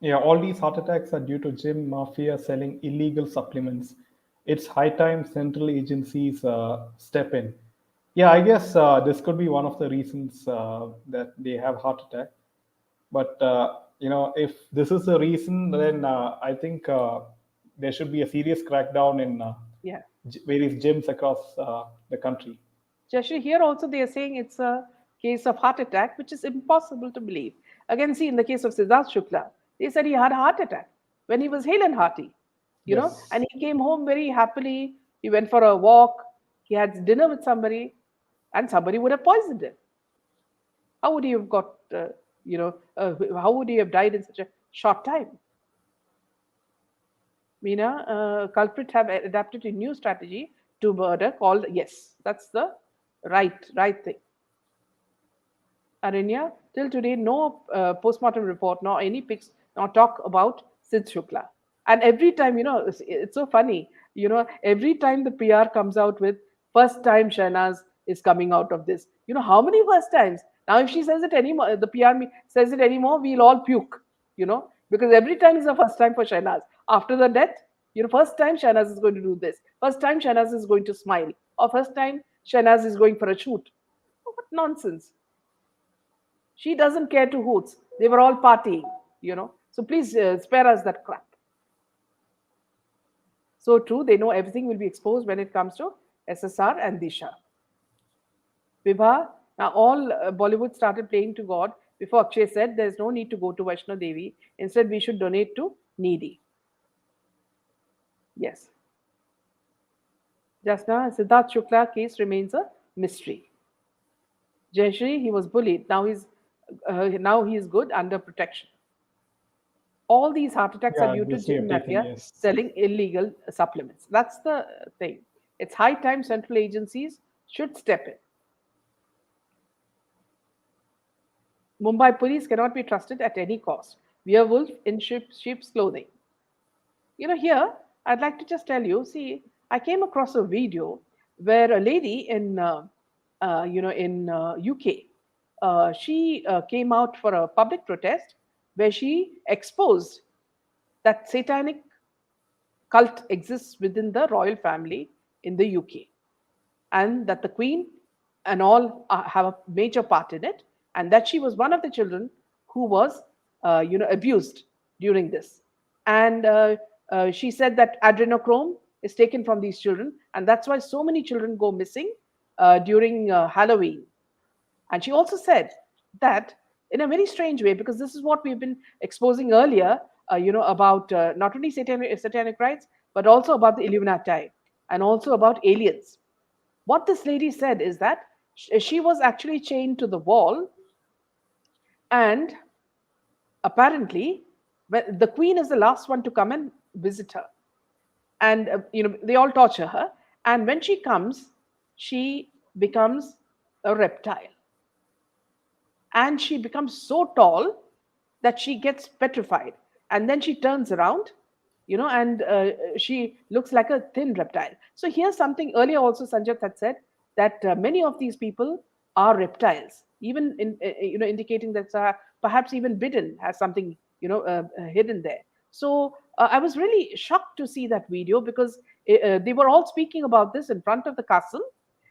yeah, all these heart attacks are due to gym mafia selling illegal supplements. It's high time central agencies step in. Yeah, I guess this could be one of the reasons that they have heart attack. But if this is the reason, then I think there should be a serious crackdown in Yeah. various gyms across the country. Jashri, here also they are saying it's a case of heart attack, which is impossible to believe. Again, see, in the case of Siddharth Shukla, they said he had a heart attack when he was hale and hearty, and Yes. he came home very happily. He went for a walk, he had dinner with somebody, and somebody would have poisoned him. How would he have got, how would he have died in such a short time? Meena, culprit have adapted a new strategy to murder called yes. That's the right thing. Aranya, till today, no postmortem report, nor any pics, nor talk about Sid Shukla. And every time, it's so funny. Every time the PR comes out with first time Shahnaz is coming out of this. How many first times? Now, if she says it anymore, the PR says it anymore, we'll all puke. Because every time is the first time for Shahnaz. After the death, first time Shahnaz is going to do this. First time Shahnaz is going to smile. Or first time Shahnaz is going for a shoot. What nonsense. She doesn't care two hoots. They were all partying. So please spare us that crap. So true, they know everything will be exposed when it comes to SSR and Disha. Vibha, now all Bollywood started praying to God before Akshay said there's no need to go to Vaishno Devi. Instead, we should donate to needy. Yes. Just now, Siddharth Shukla case remains a mystery. Jayashri, he was bullied. Now he is good under protection. All these heart attacks are Yeah, due to this we gym have taken. mafia Yes. selling illegal supplements. That's the thing. It's high time central agencies should step in. Mumbai police cannot be trusted at any cost. Werewolf in sheep's clothing. Here, I'd like to just tell you, see, I came across a video where a lady in UK, she came out for a public protest where she exposed that satanic cult exists within the royal family in the UK, and that the queen and all have a major part in it, and that she was one of the children who was, abused during this. And she said that adrenochrome is taken from these children, and that's why so many children go missing during Halloween. And she also said that in a very strange way, because this is what we've been exposing earlier, about not only satanic rites, but also about the Illuminati and also about aliens. What this lady said is that she was actually chained to the wall, and apparently, the queen is the last one to come and visit her. And, they all torture her. And when she comes, she becomes a reptile, and she becomes so tall that she gets petrified, and then she turns around, and she looks like a thin reptile. So here's something earlier also Sanjat had said, that many of these people are reptiles, even indicating that perhaps even Bidden has something hidden there. So I was really shocked to see that video, because they were all speaking about this in front of the castle,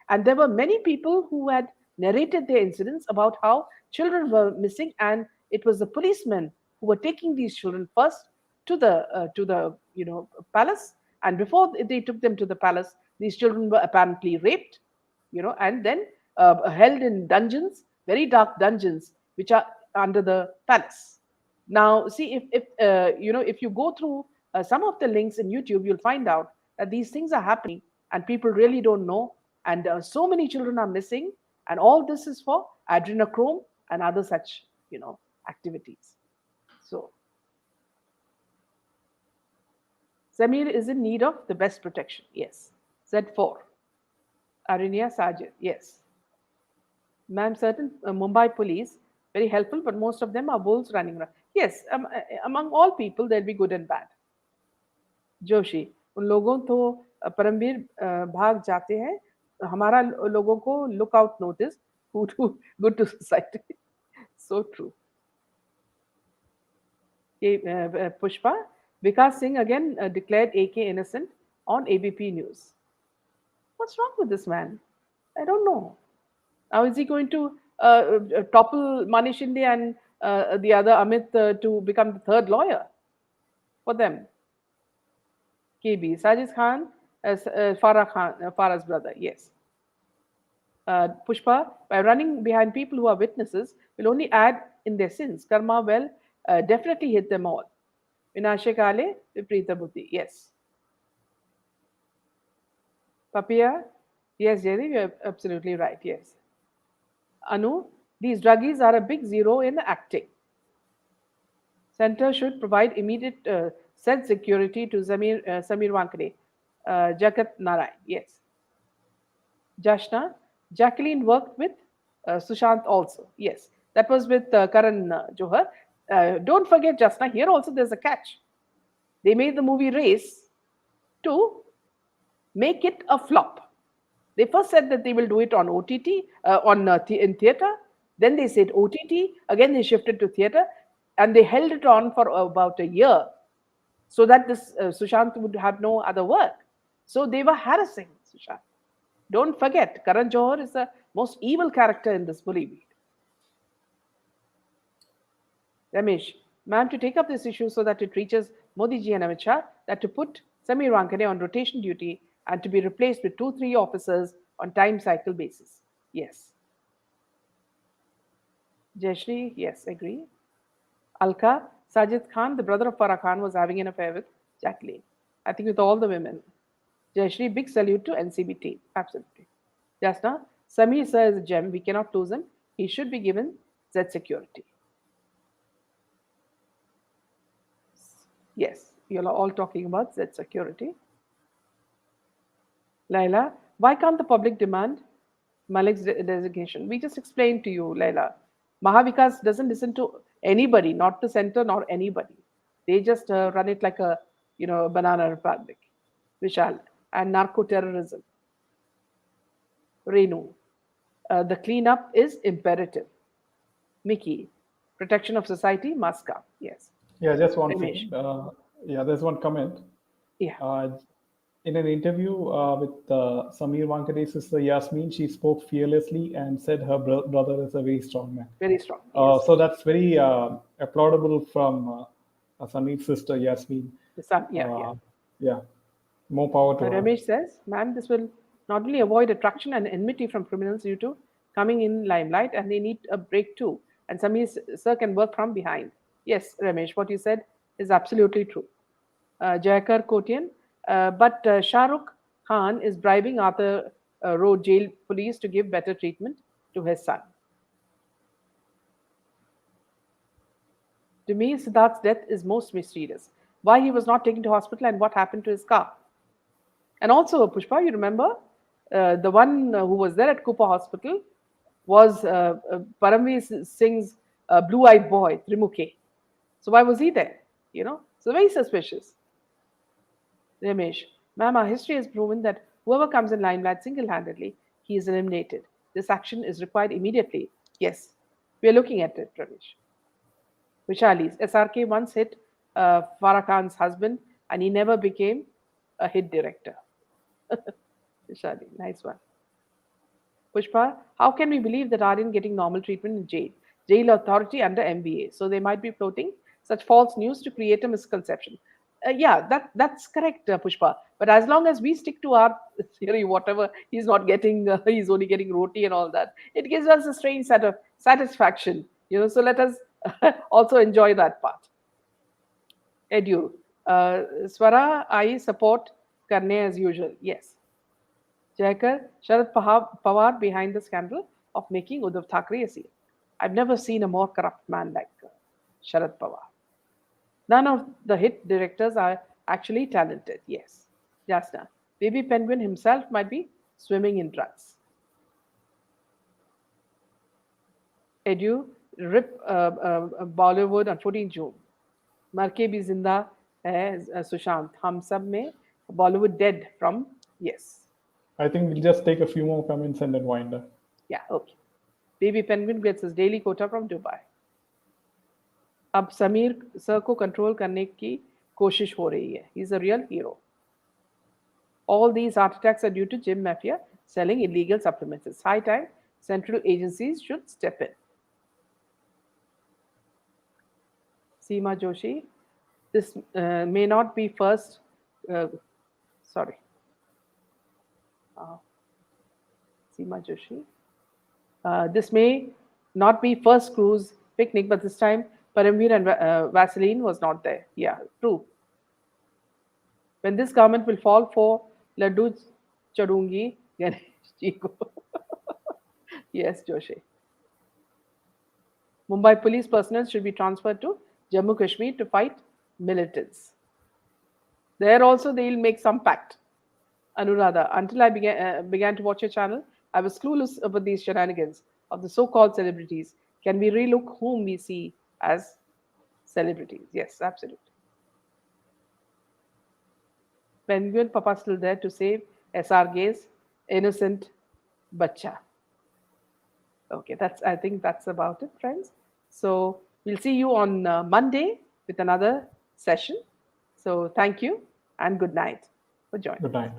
and there were many people who had narrated their incidents about how children were missing, and it was the policemen who were taking these children first to the palace, and before they took them to the palace, these children were apparently raped, and then held in dungeons, very dark dungeons, which are under the palace. Now, see, if you go through some of the links in YouTube, you'll find out that these things are happening, and people really don't know, and so many children are missing, and all this is for adrenochrome and other such activities. So Samir is in need of the best protection. Yes. Z4. Arinya Sajid. Yes. Ma'am, certain Mumbai police, very helpful, but most of them are wolves running around. Yes, among all people, there'll be good and bad. Joshi उन लोगों तो परमवीर भाग जाते हैं हमारा लोगों को look out notice good to society so true Pushpa Vikas Singh again declared AK innocent on ABP News. What's wrong with this man? I don't know. Now, is he going to topple Manish Shinde and the other Amit to become the third lawyer for them? KB, Sajid Khan, Farah's brother, yes. Pushpa, by running behind people who are witnesses, will only add in their sins. Karma will definitely hit them all. Vinashakale, Viprita Buddhi, yes. Papia, yes, Jerry, you're absolutely right, yes. Anu, these druggies are a big zero in acting. Center should provide immediate said security to Samir Wankade. Jagat Narayan, yes. Jashna, Jacqueline worked with Sushant also, yes. That was with Karan Johar. Don't forget, Jashna, here also there's a catch. They made the movie Race to make it a flop. They first said that they will do it on OTT, in theater. Then they said OTT. Again, they shifted to theater, and they held it on for about a year, so that this Sushant would have no other work. So they were harassing Sushant. Don't forget, Karan Johar is the most evil character in this bully beat. Ramesh, ma'am, to take up this issue so that it reaches Modi ji and Amit Shah, that to put Samir Wankade on rotation duty and to be replaced with 2-3 officers on time cycle basis. Yes. Jayashri, yes, agree. Alka, Sajid Khan, the brother of Farah Khan, was having an affair with Jacqueline. I think with all the women. Jayashri, big salute to NCB team. Absolutely. Jasna, Samir sir is a gem. We cannot lose him. He should be given Z security. Yes, you're all talking about Z security. Laila, why can't the public demand Malik's designation? We just explained to you, Laila. Mahavikas doesn't listen to anybody, not the center, nor anybody. They just run it like a banana republic. Vishal, and narco terrorism. Renu, the cleanup is imperative. Mickey, protection of society must come. Yes. Yeah, just one Ramesh. thing. Yeah, there's one comment. Yeah. In an interview with Samir Wankade's sister Yasmin, she spoke fearlessly and said her brother is a very strong man. Very strong. Yes. So that's very applaudable from Samir's sister Yasmin. The son, yeah. Yeah, more power to her. Ramesh says, ma'am, this will not only avoid attraction and enmity from criminals due to coming in limelight, and they need a break too. And Samir sir can work from behind. Yes, Ramesh, what you said is absolutely true. Jayakar Kotian, but Shah Rukh Khan is bribing Arthur Road jail police to give better treatment to his son. To me, Siddharth's death is most mysterious. Why he was not taken to hospital and what happened to his car. And also, Pushpa, you remember the one who was there at Kupa Hospital was Paramveer Singh's blue-eyed boy, Trimukhe. So why was he there? So very suspicious. Ramesh, ma'am, our history has proven that whoever comes in limelight single-handedly, he is eliminated. This action is required immediately. Yes, we are looking at it, Ramesh. Vishali's SRK once hit Farah Khan's husband, and he never became a hit director. Vishali, nice one. Pushpa, how can we believe that Aryan getting normal treatment in jail? jail authority under MBA. So they might be floating such false news to create a misconception. Yeah, that's correct, Pushpa. But as long as we stick to our theory, whatever he's not getting, he's only getting roti and all that. It gives us a strange set of satisfaction, So let us also enjoy that part. Edu, Swara, I support Karne as usual. Yes. Jayakar, Sharad Pawar behind the scandal of making Uddhav Thackeray a CM. I've never seen a more corrupt man like Sharad Pawar. None of the hit directors are actually talented. Yes. Jasna. Baby Penguin himself might be swimming in drugs. Edu, rip Bollywood on 14 June. मर के भी जिंदा है सुशांत हम सब में Bollywood dead from yes. I think we'll just take a few more comments and then wind up. Yeah, okay. Baby Penguin gets his daily quota from Dubai. अब Sameer sir को कंट्रोल करने की कोशिश हो रही है. He's a real hero. All these heart attacks are due to gym mafia selling illegal supplements. It's high time central agencies should step in. Seema Joshi, this may not be first. Sorry. Seema Joshi. This may not be first cruise picnic, but this time Paramveer and Vaseline was not there. Yeah, true. When this government will fall for Laddu Chadungi Ganesh ji ko. Yes, Joshi. Mumbai police personnel should be transferred to Jammu Kashmir to fight militants. There also they will make some pact. Anuradha, until I began to watch your channel, I was clueless about these shenanigans of the so-called celebrities. Can we relook whom we see as celebrities? Yes, absolutely. Penguin Papa still there to save SR Gaze, innocent bacha. Okay, I think that's about it, friends. So we'll see you on Monday with another session. So thank you and good night for joining. Good night.